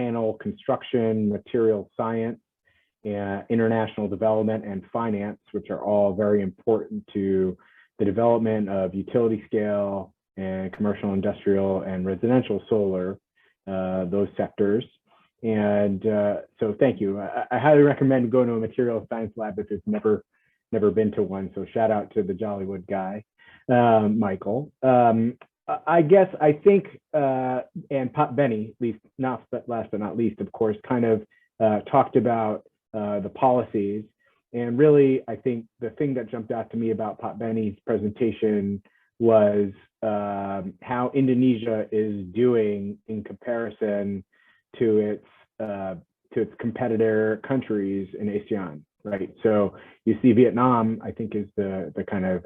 panel construction, material science, international development, and finance, which are all very important to the development of utility scale and commercial, industrial, and residential solar, those sectors. And so thank you. I highly recommend going to a material science lab if you've never been to one. So shout out to the Jollywood guy, Michael. I think, and Pop Benny, last but not least, of course, kind of talked about the policies. And really, I think the thing that jumped out to me about Pop Benny's presentation was how Indonesia is doing in comparison to its competitor countries in ASEAN, right? So you see Vietnam, I think, is the kind of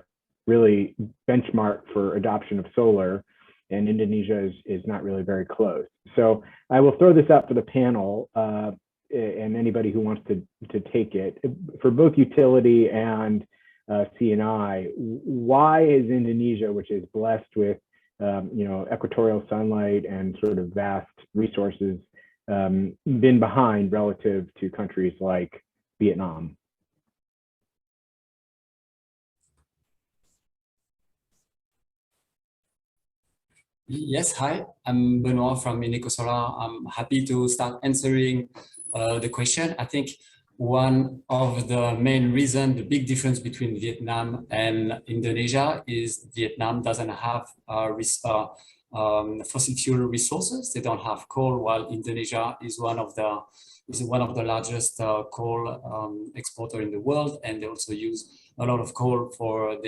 really benchmark for adoption of solar, and Indonesia is not really very close. So I will throw this out for the panel and anybody who wants to take it. For both utility and CNI, why is Indonesia, which is blessed with equatorial sunlight and sort of vast resources, been behind relative to countries like Vietnam? Yes, hi, I'm Benoit from Ineco Solar. I'm happy to start answering the question. I think one of the main reasons, the big difference between Vietnam and Indonesia is Vietnam doesn't have fossil fuel resources. They don't have coal, while Indonesia is one of the largest coal exporter in the world, and they also use a lot of coal in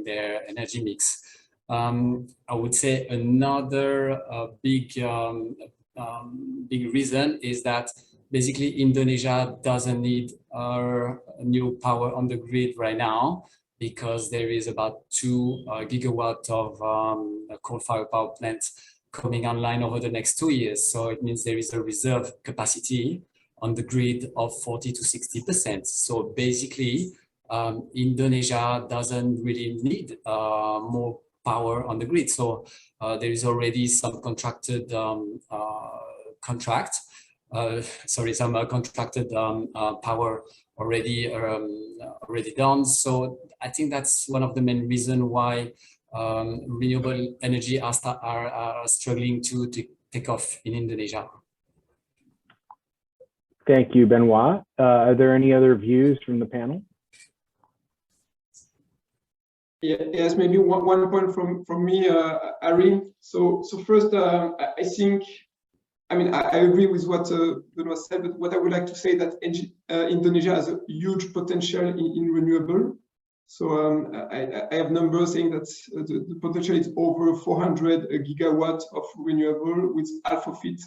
their energy mix. I would say another big reason is that basically Indonesia doesn't need new power on the grid right now, because there is about 2 gigawatts of coal-fired power plants coming online over the next 2 years. So it means there is a reserve capacity on the grid of 40 to 60%. So basically, Indonesia doesn't really need more power on the grid. So there is already some contracted power already done. So I think that's one of the main reasons why renewable energy are struggling to take off in Indonesia. Thank you, Benoit. Are there any other views from the panel? Yes, maybe one point from me, Ari. So first, I think, I agree with what Benoit said, but what I would like to say that Indonesia has a huge potential in renewable. So I have numbers saying that the potential is over 400 gigawatts of renewable, with half of it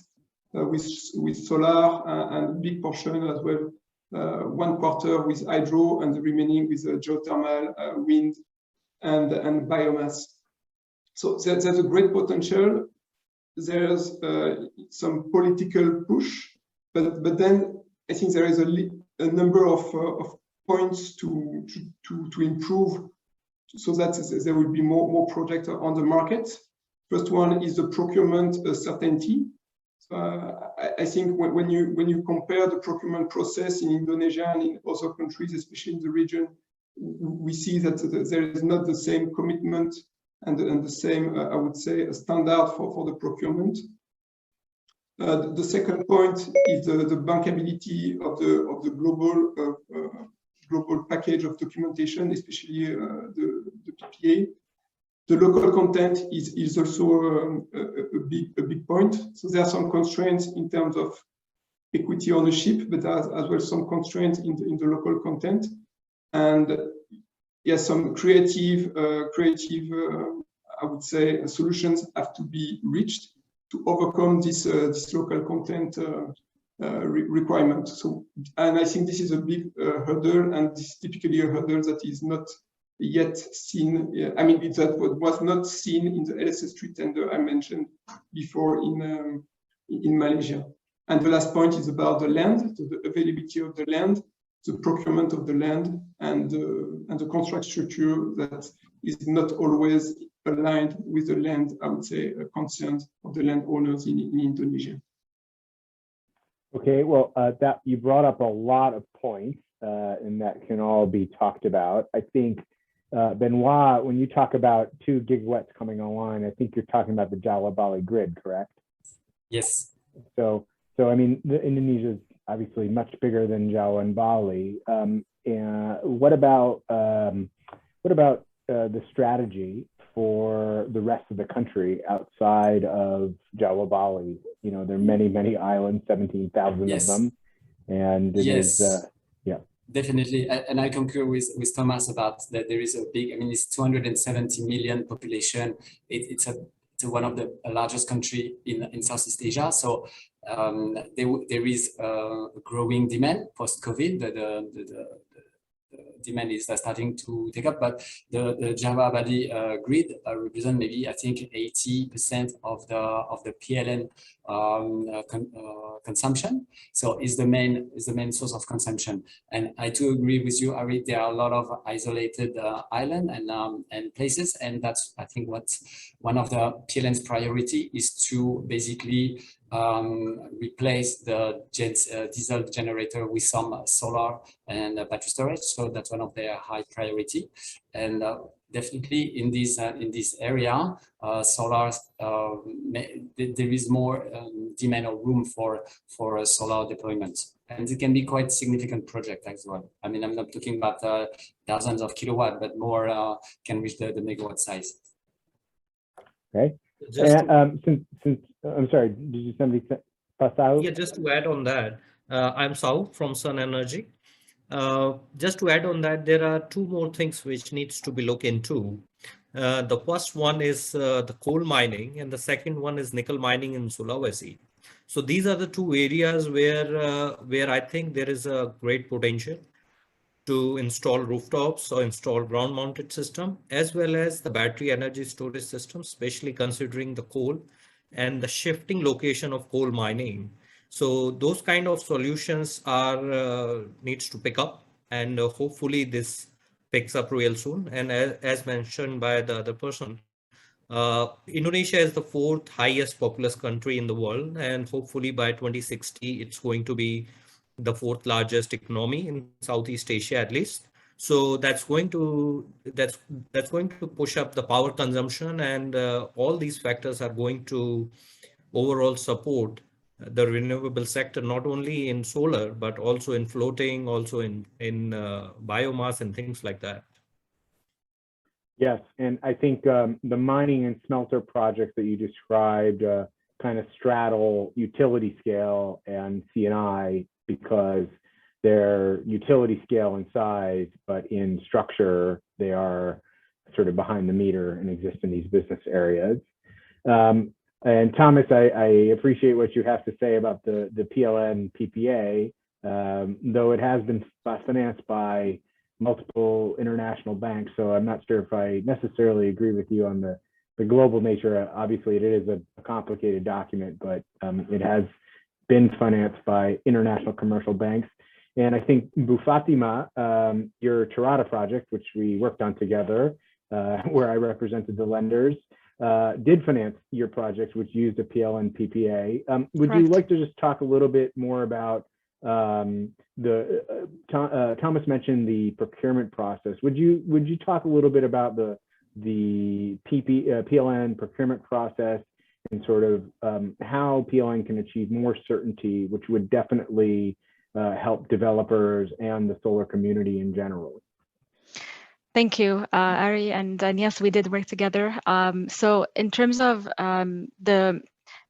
with solar, and a big portion as well, 1/4 with hydro, and the remaining with geothermal, wind, and biomass. So there's a great potential. There's some political push, but then I think there is a number of points to improve, so that there will be more projects on the market. First one is the procurement certainty. I think when you compare the procurement process in Indonesia and in other countries, especially in the region, we see that there is not the same commitment and the same, I would say, standard for the procurement. The second point is the bankability of the global package of documentation, especially the PPA. The local content is also a big point. So there are some constraints in terms of equity ownership, but as well some constraints in the local content. And yes, some creative, I would say, solutions have to be reached to overcome this local content requirement. So, and I think this is a big hurdle, and this is typically a hurdle that is not yet seen. That was not seen in the LSS3 tender I mentioned before in Malaysia. And the last point is about the land, the availability of the land, the procurement of the land, and the contract structure that is not always aligned with the land, I would say, concerns of the landowners in Indonesia. Okay, well, that you brought up a lot of points, and that can all be talked about. I think, Benoit, when you talk about 2 gigawatts coming online, I think you're talking about the Jawa Bali grid, correct? Yes. So I mean, Indonesia is obviously much bigger than Jawa and Bali. And what about the strategy for the rest of the country outside of Jawa Bali? You know, there are many islands, 17,000 Yes. of them, and it Yes. is, yeah. Definitely, and I concur with Thomas about that. There is a big, I mean, it's 270 million population. It's one of the largest country in Southeast Asia. So there is a growing demand post-COVID. The demand is starting to take up, but the Java Bali grid represent maybe, I think, 80% of the PLN consumption. So is the main source of consumption. And I do agree with you, Ari. There are a lot of isolated island and places, and that's, I think, what one of the PLN's priority is to basically replace the diesel generator with some solar and battery storage. So that's one of their high priority. And definitely in this area, solar, there is more demand or room for solar deployment. And it can be quite significant project as well. I mean, I'm not talking about thousands of kilowatt, but more can reach the megawatt size. Okay. And, since I'm sorry, did you somebody say Sahu? Yeah, just to add on that, I'm Sahu from Sun Energy. Just to add on that, there are 2 more things which needs to be looked into. The first one is the coal mining, and the second one is nickel mining in Sulawesi. So these are the 2 areas where I think there is a great potential to install rooftops or install ground mounted system, as well as the battery energy storage system, especially considering the coal and the shifting location of coal mining. So those kind of solutions are needs to pick up, and hopefully this picks up real soon. And as mentioned by the other person, Indonesia is the 4th highest populous country in the world, and hopefully by 2060 it's going to be the 4th largest economy in Southeast Asia at least. So that's going to push up the power consumption, and all these factors are going to overall support the renewable sector, not only in solar but also in floating, also in biomass and things like that. Yes, and I think the mining and smelter projects that you described kind of straddle utility scale and C&I, because they're utility scale in size, but in structure, they are sort of behind the meter and exist in these business areas. And Thomas, I appreciate what you have to say about the PLN PPA, though it has been financed by multiple international banks. So I'm not sure if I necessarily agree with you on the global nature. Obviously, it is a complicated document, but it has been financed by international commercial banks. And I think Fatima, your Tirada project, which we worked on together, where I represented the lenders, did finance your project, which used a PLN PPA. Would you like to just talk a little bit more about Thomas mentioned the procurement process. Would you talk a little bit about the PLN procurement process and sort of how PLN can achieve more certainty, which would definitely help developers and the solar community in general? Thank you, Ari, and yes, we did work together. So in terms of the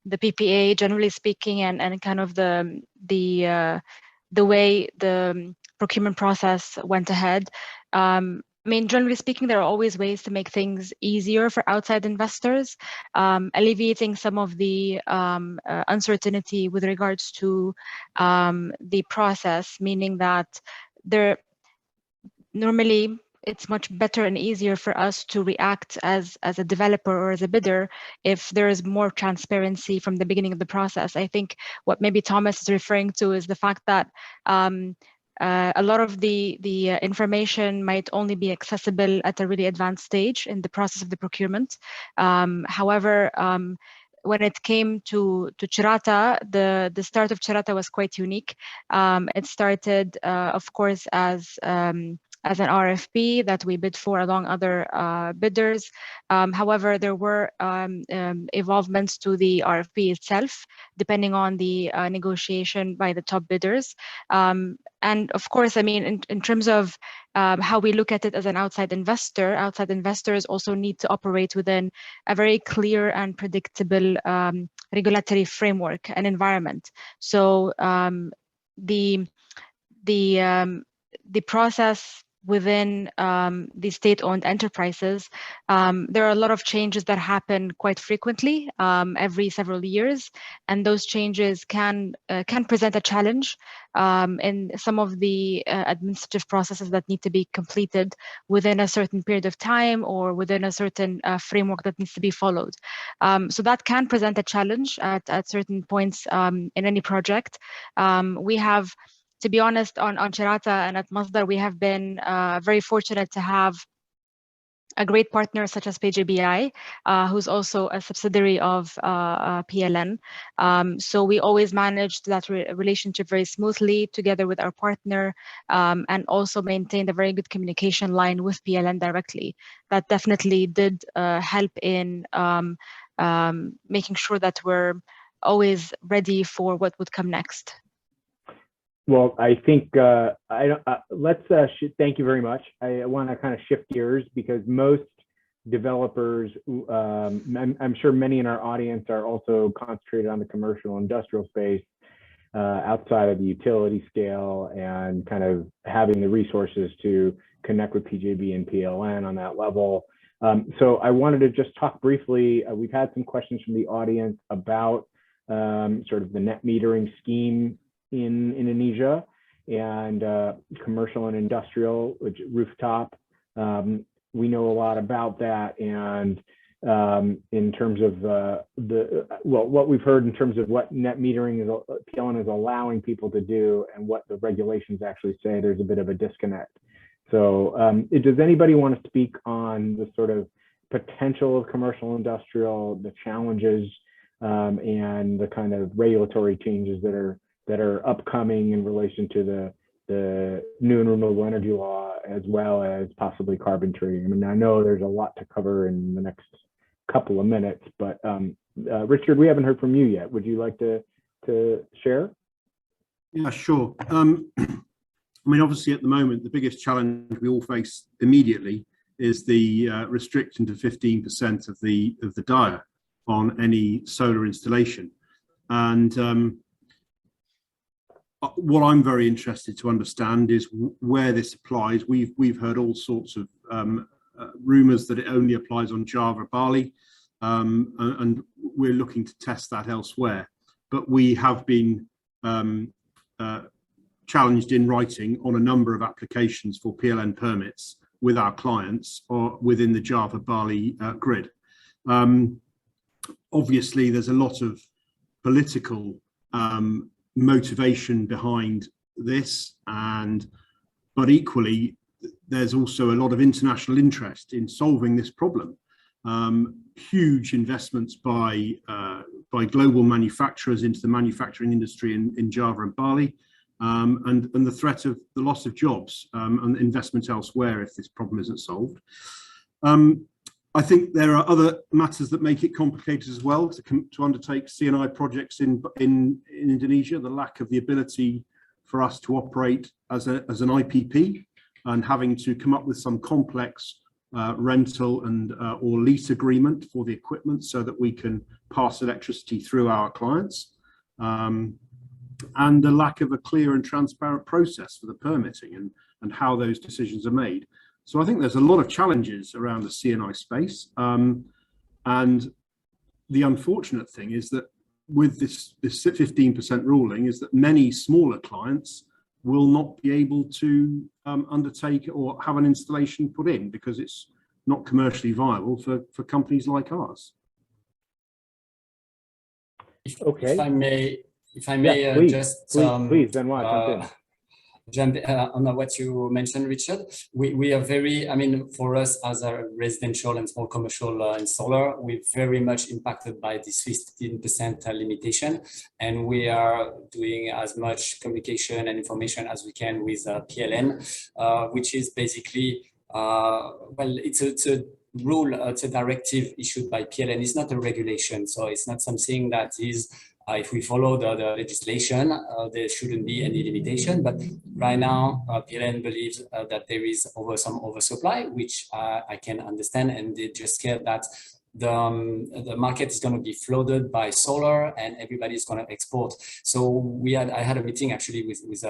PPA, generally speaking, and kind of the way the procurement process went ahead, I mean, generally speaking, there are always ways to make things easier for outside investors, alleviating some of the uncertainty with regards to the process, meaning that normally it's much better and easier for us to react as a developer or as a bidder if there is more transparency from the beginning of the process. I think what maybe Thomas is referring to is the fact that a lot of the information might only be accessible at a really advanced stage in the process of the procurement. However, when it came to Cirata, the start of Cirata was quite unique. It started, of course, as an RFP that we bid for along other bidders. However, there were evolvements to the RFP itself, depending on the negotiation by the top bidders. And of course, I mean, in terms of how we look at it as an outside investors also need to operate within a very clear and predictable regulatory framework and environment. So the process within the state-owned enterprises, there are a lot of changes that happen quite frequently every several years, and those changes can present a challenge in some of the administrative processes that need to be completed within a certain period of time or within a certain framework that needs to be followed. So that can present a challenge at certain points in any project. We have, to be honest, on Cirata and at Masdar, we have been very fortunate to have a great partner such as PJBI, who's also a subsidiary of PLN. So we always managed that relationship very smoothly together with our partner, and also maintained a very good communication line with PLN directly. That definitely did help in making sure that we're always ready for what would come next. Well, I think let's thank you very much. I want to kind of shift gears because most developers, I'm sure many in our audience are also concentrated on the commercial industrial space outside of the utility scale and kind of having the resources to connect with PJB and PLN on that level. So I wanted to just talk briefly. We've had some questions from the audience about sort of the net metering scheme in Indonesia and commercial and industrial, which rooftop. We know a lot about that, and in terms of what we've heard in terms of what net metering is, PLN is allowing people to do, and what the regulations actually say, there's a bit of a disconnect. So does anybody want to speak on the sort of potential of commercial industrial, the challenges, and the kind of regulatory changes that are upcoming in relation to the new and renewable energy law, as well as possibly carbon trading? I mean, I know there's a lot to cover in the next couple of minutes, but Richard, we haven't heard from you yet. Would you like to share? Yeah, sure. I mean, obviously at the moment, the biggest challenge we all face immediately is the restriction to 15% of the DIA on any solar installation. And what I'm very interested to understand is where this applies. We've heard all sorts of rumours that it only applies on Java, Bali, and we're looking to test that elsewhere. But we have been challenged in writing on a number of applications for PLN permits with our clients or within the Java, Bali grid. Obviously, there's a lot of political motivation behind this, but equally there's also a lot of international interest in solving this problem. Huge investments by global manufacturers into the manufacturing industry in Java and Bali, and the threat of the loss of jobs and investment elsewhere if this problem isn't solved. I think there are other matters that make it complicated as well to undertake CNI projects in Indonesia. The lack of the ability for us to operate as an IPP and having to come up with some complex rental and or lease agreement for the equipment so that we can pass electricity through our clients, and the lack of a clear and transparent process for the permitting and how those decisions are made. So I think there's a lot of challenges around the CNI space, and the unfortunate thing is that with this 15% ruling is that many smaller clients will not be able to undertake or have an installation put in because it's not commercially viable for companies like ours. If I may, yeah, please, just please, Benoit, jump in. jump on what you mentioned, Richard. We are very, I mean, for us as a residential and small commercial installer, we're very much impacted by this 15% limitation. And we are doing as much communication and information as we can with PLN, which is basically, well, it's a rule, it's a directive issued by PLN. It's not a regulation. So it's not something that is, if we follow the legislation, there shouldn't be any limitation. But right now, PLN believes that there is some oversupply, which I can understand, and they just scared that the market is going to be flooded by solar and everybody's going to export. So I had a meeting actually with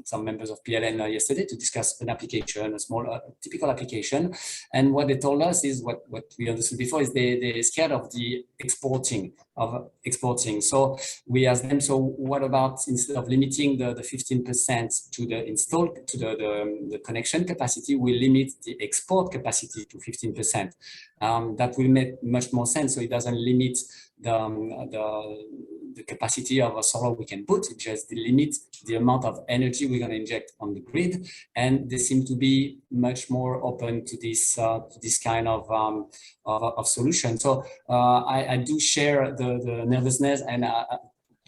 some members of PLN yesterday to discuss an application, a small typical application. And what they told us is what we understood before is they're scared of the exporting. So we asked them, so what about instead of limiting the 15% to the installed, to the connection capacity, we limit the export capacity to 15%. That will make much more sense. So it doesn't limit the capacity of a solar we can put, it just limits the amount of energy we're going to inject on the grid. And they seem to be much more open to this kind of solution. So I do share the nervousness, and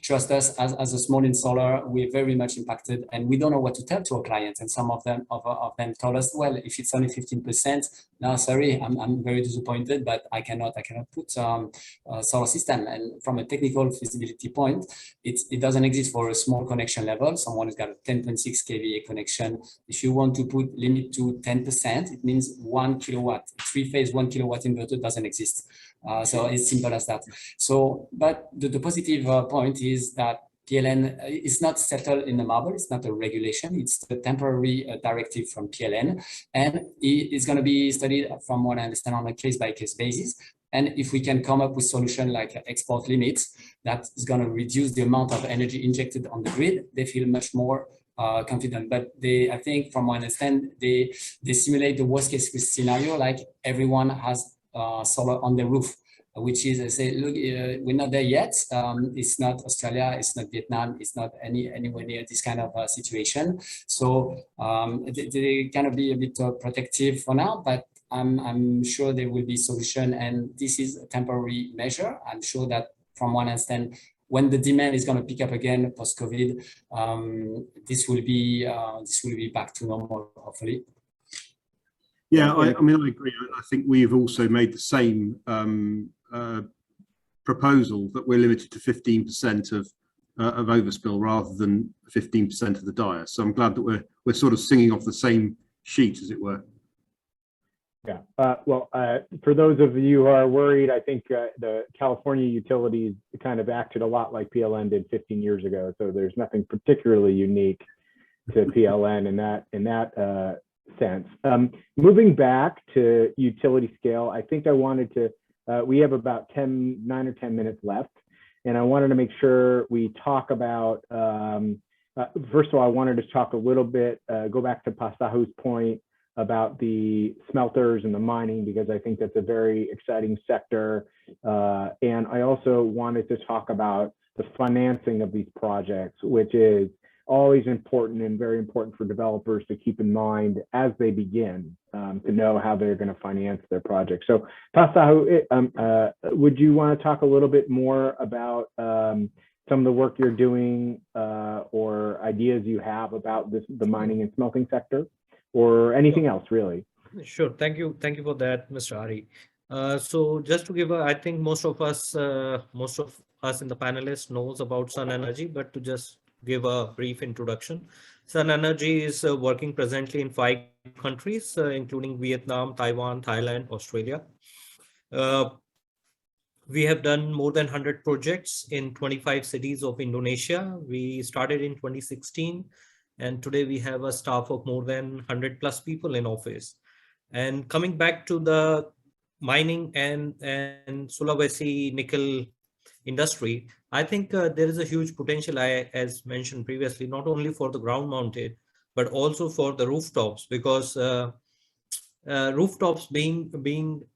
trust us, as a small installer, we're very much impacted, and we don't know what to tell to our clients. And some of them told us, well, if it's only 15%, no, sorry, I'm very disappointed, but I cannot put a solar system. And from a technical feasibility point, it doesn't exist for a small connection level. Someone has got a 10.6 kVA connection. If you want to put limit to 10%, it means 1 kilowatt, 3-phase 1 kilowatt inverter doesn't exist. So it's simple as that. So, but the positive point is that PLN is not settled in the marble. It's not a regulation. It's the temporary directive from PLN, and it's going to be studied, from what I understand, on a case-by-case basis. And if we can come up with solution like export limits, that is going to reduce the amount of energy injected on the grid, they feel much more confident. But I think, from what I understand, they simulate the worst-case scenario, like everyone has solar on the roof, which is, I say, look, we're not there yet. It's not Australia, it's not Vietnam, it's not anywhere near this kind of situation. So they kind of be a bit protective for now, but I'm sure there will be solution, and this is a temporary measure. I'm sure that, from one understand, when the demand is going to pick up again post-COVID, this will be back to normal, hopefully. Yeah, I mean, I agree. I think we've also made the same proposal, that we're limited to 15% of overspill rather than 15% of the dia. So I'm glad that we're sort of singing off the same sheet, as it were. Yeah. Well, for those of you who are worried, I think the California utilities kind of acted a lot like PLN did 15 years ago. So there's nothing particularly unique to PLN in that sense. Moving back to utility scale, I think I wanted to, we have about 9 or 10 minutes left, and I wanted to make sure we talk about, first of all, I wanted to talk a little bit, go back to Sahu's point about the smelters and the mining, because I think that's a very exciting sector. And I also wanted to talk about the financing of these projects, which is always important and very important for developers to keep in mind as they begin, to know how they're going to finance their project. So Sahu, would you want to talk a little bit more about some of the work you're doing or ideas you have about the mining and smelting sector, or anything else really? Sure. Thank you for that, Mr. Ari. So just to give I think most of us in the panelists knows about sun energy, but to just give a brief introduction. Sun energy is working presently in 5 countries, including Vietnam, Taiwan, Thailand, Australia. We have done more than 100 projects in 25 cities of Indonesia. We started in 2016, and today we have a staff of more than 100+ people in office. And coming back to the mining and Sulawesi nickel industry, I think there is a huge potential, as mentioned previously, not only for the ground mounted, but also for the rooftops, because rooftops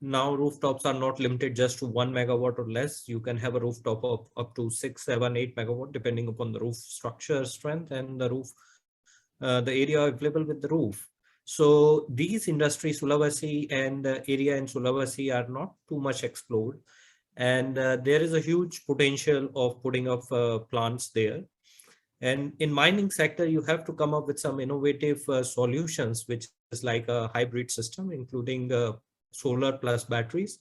rooftops are not limited just to 1 megawatt or less. You can have a rooftop of up to 6, 7, 8 megawatt, depending upon the roof structure strength and the roof the area available with the roof. So these industries, Sulawesi and the area in Sulawesi, are not too much explored. And there is a huge potential of putting up plants there. And in mining sector, you have to come up with some innovative solutions, which is like a hybrid system, including solar plus batteries,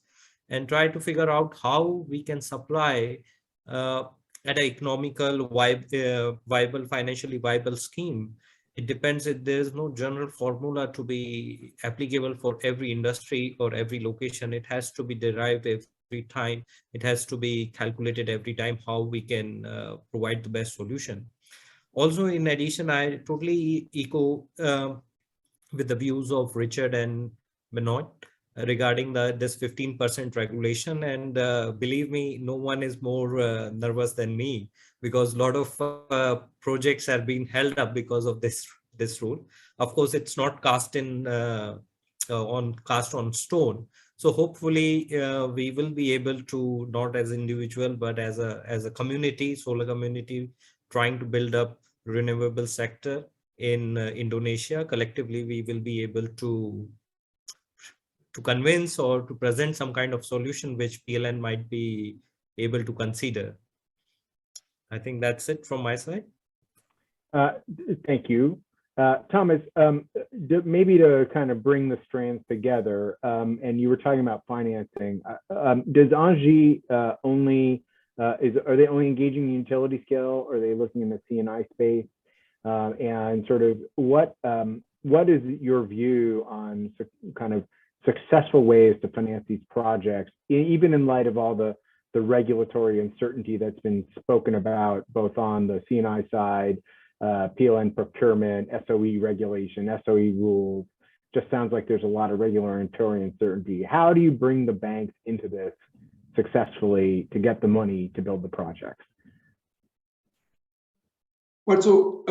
and try to figure out how we can supply at an economical, viable, financially viable scheme. It depends if there is no general formula to be applicable for every industry or every location. It has to be derived every time. It has to be calculated every time how we can provide the best solution. Also, in addition, I totally echo with the views of Richard and Benoit regarding this 15% regulation. And believe me, no one is more nervous than me, because a lot of projects are being held up because of this rule. Of course, it's not cast on stone. So hopefully we will be able to, not as individual, but as a community, solar community, trying to build up renewable sector in Indonesia. Collectively, we will be able to convince or to present some kind of solution which PLN might be able to consider. I think that's it from my side. Thank you. Thomas, maybe to kind of bring the strands together, and you were talking about financing. Does ENGIE only, are they only engaging in utility scale, or are they looking in the C&I space? And sort of what is your view on kind of successful ways to finance these projects, even in light of all the regulatory uncertainty that's been spoken about, both on the C&I side, PLN procurement, SOE regulation, SOE rules? Just sounds like there's a lot of regulatory uncertainty. How do you bring the banks into this successfully to get the money to build the projects? Well, so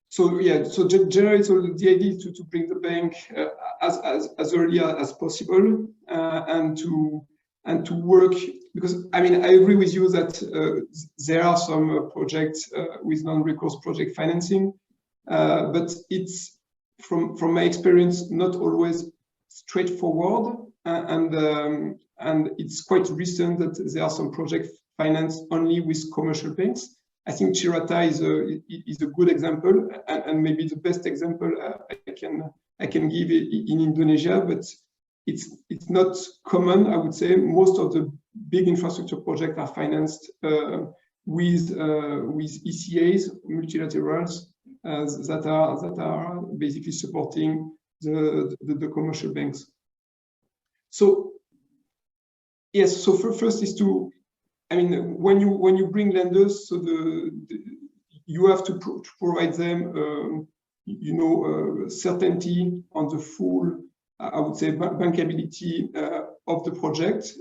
generally, so the idea is to bring the bank as early as possible, and to work, because I mean, I agree with you that there are some projects with non-recourse project financing, but it's from my experience not always straightforward, and it's quite recent that there are some projects financed only with commercial banks. I think Cirata is a good example, and maybe the best example I can give in Indonesia, but it's not common. I would say most of the big infrastructure projects are financed with ECAs, multilaterals, that are basically supporting the commercial banks. So yes, so first is to, I mean, when you bring lenders, so you have to provide them, certainty on the full, I would say, bankability of the project.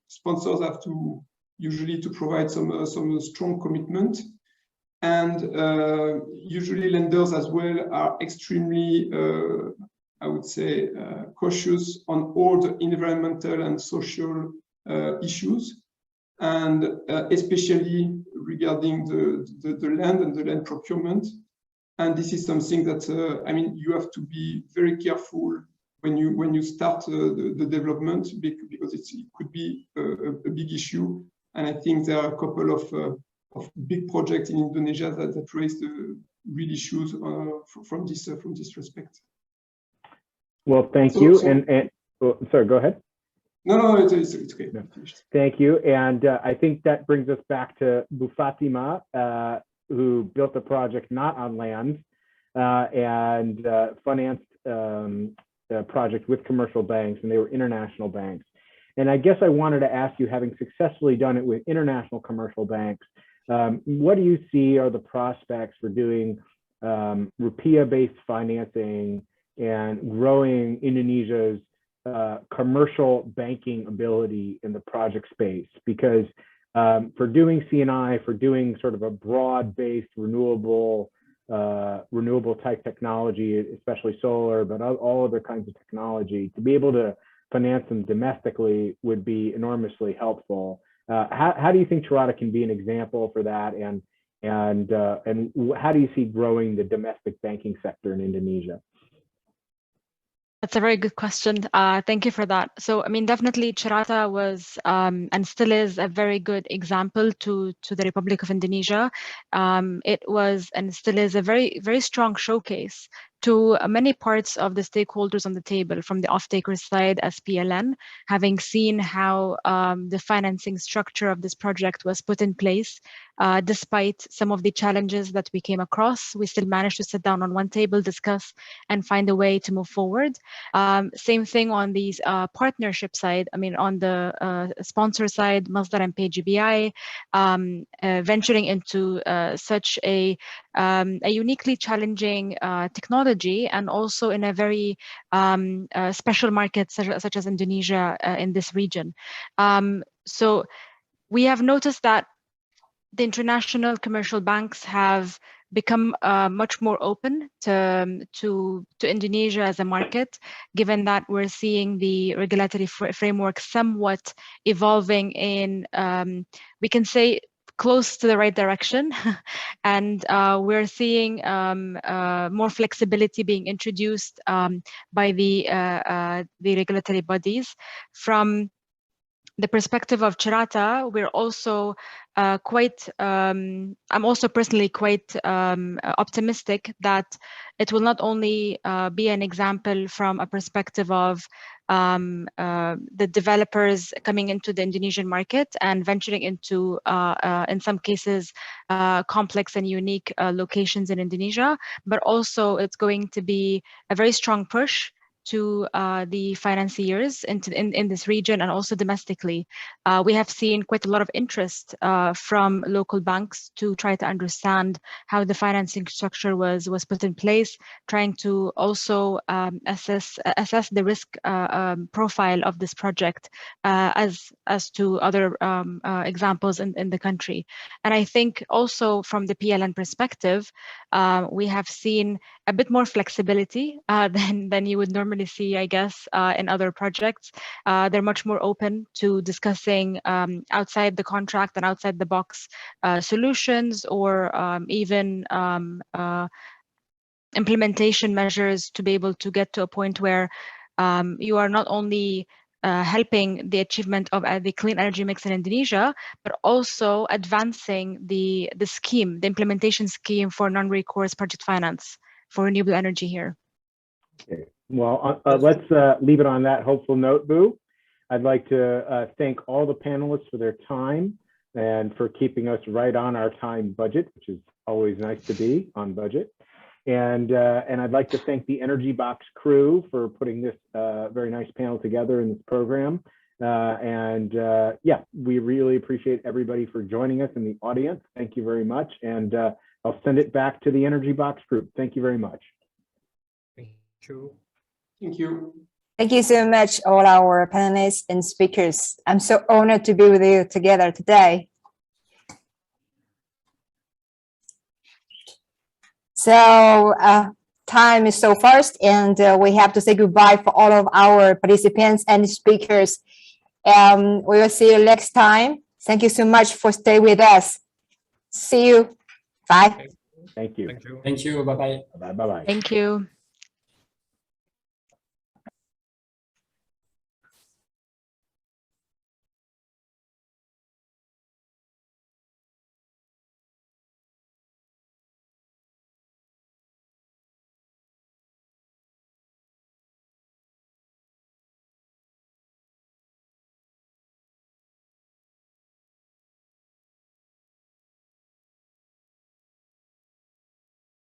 Sponsors have to usually to provide some strong commitment, and usually lenders as well are extremely, I would say, cautious on all the environmental and social issues, and especially regarding the land and the land procurement. And this is something that I mean, you have to be very careful when you start the development, because it could be a big issue. And I think there are a couple of big projects in Indonesia that raise the real issues from this respect. Well, thank you. Sorry, go ahead. No, it's okay. No. Thank you. And I think that brings us back to Fatima, who built the project not on land, and financed a project with commercial banks, and they were international banks. And I guess I wanted to ask you, having successfully done it with international commercial banks, what do you see are the prospects for doing rupiah-based financing and growing Indonesia's commercial banking ability in the project space? Because for doing C&I, for doing sort of a broad-based renewable type technology, especially solar, but all other kinds of technology, to be able to finance them domestically would be enormously helpful. How do you think Cirata can be an example for that? And And how do you see growing the domestic banking sector in Indonesia? That's a very good question. Thank you for that. So, I mean, definitely Cirata was and still is a very good example to the Republic of Indonesia. It was and still is a very, very strong showcase to many parts of the stakeholders on the table, from the off-taker side as PLN, having seen how the financing structure of this project was put in place. Despite some of the challenges that we came across, we still managed to sit down on one table, discuss, and find a way to move forward. Same thing on the partnership side. I mean, on the sponsor side, Masdar and PGBI, venturing into such a uniquely challenging technology, and also in a very special market such as Indonesia in this region. So we have noticed that the international commercial banks have become much more open to Indonesia as a market, given that we're seeing the regulatory framework somewhat evolving in, we can say, close to the right direction. And we're seeing more flexibility being introduced by the regulatory bodies. From the perspective of Cirata, we're also I'm also personally quite optimistic that it will not only be an example from a perspective of the developers coming into the Indonesian market and venturing into, in some cases, complex and unique locations in Indonesia, but also it's going to be a very strong push to the financiers in this region and also domestically. We have seen quite a lot of interest from local banks to try to understand how the financing structure was put in place, trying to also assess the risk profile of this project as to other examples in the country. And I think also from the PLN perspective, we have seen a bit more flexibility than you would normally see, I guess, in other projects. They're much more open to discussing outside the contract and outside the box solutions, or even implementation measures to be able to get to a point where you are not only helping the achievement of the clean energy mix in Indonesia, but also advancing the scheme, the implementation scheme for non-recourse project finance for renewable energy here. Okay. Well, let's leave it on that hopeful note, Boo. I'd like to thank all the panelists for their time and for keeping us right on our time budget, which is always nice to be on budget. And I'd like to thank the Energy Box crew for putting this very nice panel together in this program. Yeah, we really appreciate everybody for joining us in the audience. Thank you very much. And I'll send it back to the Energy Box group. Thank you very much. Thank you. Thank you. Thank you so much, all our panelists and speakers. I'm so honored to be with you together today. So time is so fast, and we have to say goodbye for all of our participants and speakers. We will see you next time. Thank you so much for staying with us. See you. Bye. Thank you. Thank you. Bye-bye. Bye-bye. Thank you.